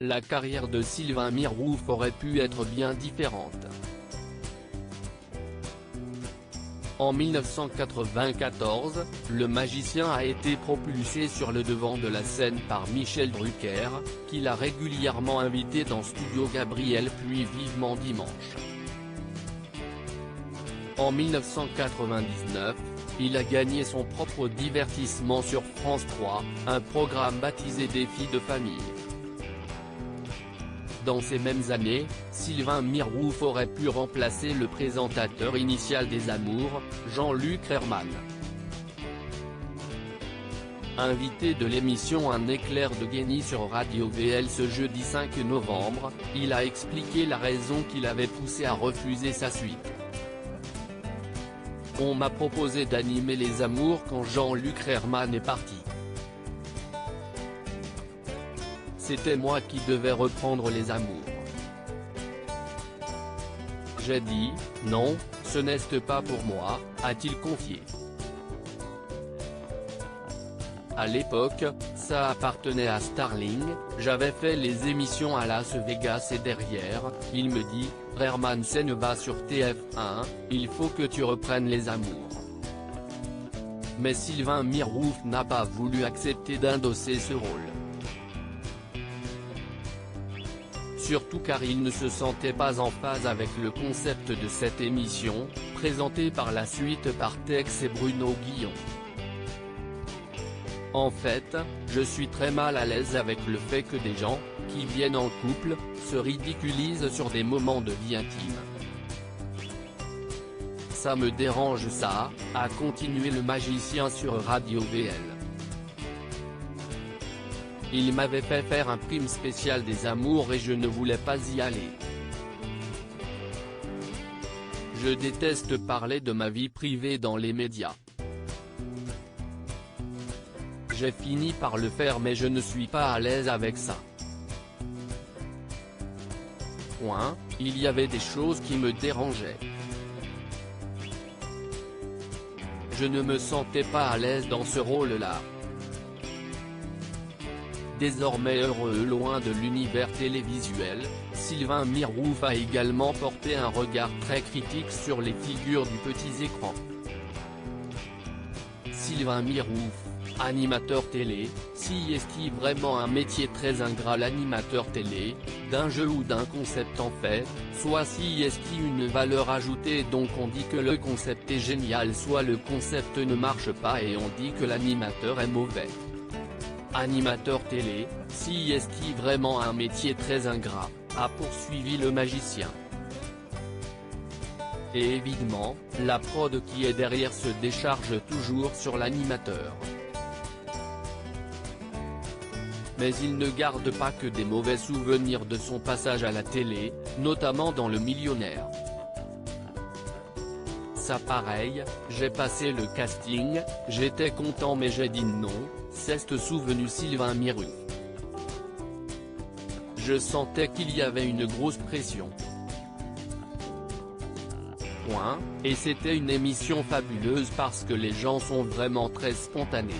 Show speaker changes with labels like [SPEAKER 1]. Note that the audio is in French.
[SPEAKER 1] la carrière de Sylvain Mirouf aurait pu être bien différente. En 1994, le magicien a été propulsé sur le devant de la scène par Michel Drucker, qui l'a régulièrement invité dans Studio Gabriel puis Vivement Dimanche. En 1999, il a gagné son propre divertissement sur France 3, un programme baptisé Défi de famille. Dans ces mêmes années, Sylvain Mirouf aurait pu remplacer le présentateur initial des Amours, Jean-Luc Reichmann. Invité de l'émission Un éclair de génie sur Radio VL ce jeudi 5 novembre, il a expliqué la raison qui l'avait poussé à refuser sa suite. On m'a proposé d'animer Les Amours quand Jean-Luc Reichmann est parti. C'était moi qui devais reprendre Les Amours. J'ai dit, non, ce n'est pas pour moi, a-t-il confié. À l'époque, ça appartenait à Starling, j'avais fait les émissions à Las Vegas et derrière, il me dit, Reichmann ne va sur TF1, il faut que tu reprennes Les Amours. Mais Sylvain Mirouf n'a pas voulu accepter d'endosser ce rôle. Surtout car il ne se sentait pas en phase avec le concept de cette émission, présentée par la suite par Tex et Bruno Guillon. En fait, je suis très mal à l'aise avec le fait que des gens, qui viennent en couple, se ridiculisent sur des moments de vie intime. Ça me dérange ça, a continué le magicien sur Radio VL. Il m'avait fait faire un prime spécial des Amours et je ne voulais pas y aller. Je déteste parler de ma vie privée dans les médias. J'ai fini par le faire mais je ne suis pas à l'aise avec ça. Il y avait des choses qui me dérangeaient. Je ne me sentais pas à l'aise dans ce rôle-là. Désormais heureux loin de l'univers télévisuel, Sylvain Mirouf a également porté un regard très critique sur les figures du petit écran. Sylvain Mirouf, animateur télé, si est-il vraiment un métier très ingrat l'animateur télé, d'un jeu ou d'un concept en fait, soit si est-il une valeur ajoutée donc on dit que le concept est génial soit le concept ne marche pas et on dit que l'animateur est mauvais. Animateur télé, si est-il vraiment un métier très ingrat, a poursuivi le magicien. Et évidemment, la prod qui est derrière se décharge toujours sur l'animateur. Mais il ne garde pas que des mauvais souvenirs de son passage à la télé, notamment dans Le Millionnaire. Ça pareil, j'ai passé le casting, j'étais content mais j'ai dit non, s'est souvenu Sylvain Mirouf. Je sentais qu'il y avait une grosse pression. Et c'était une émission fabuleuse parce que les gens sont vraiment très spontanés.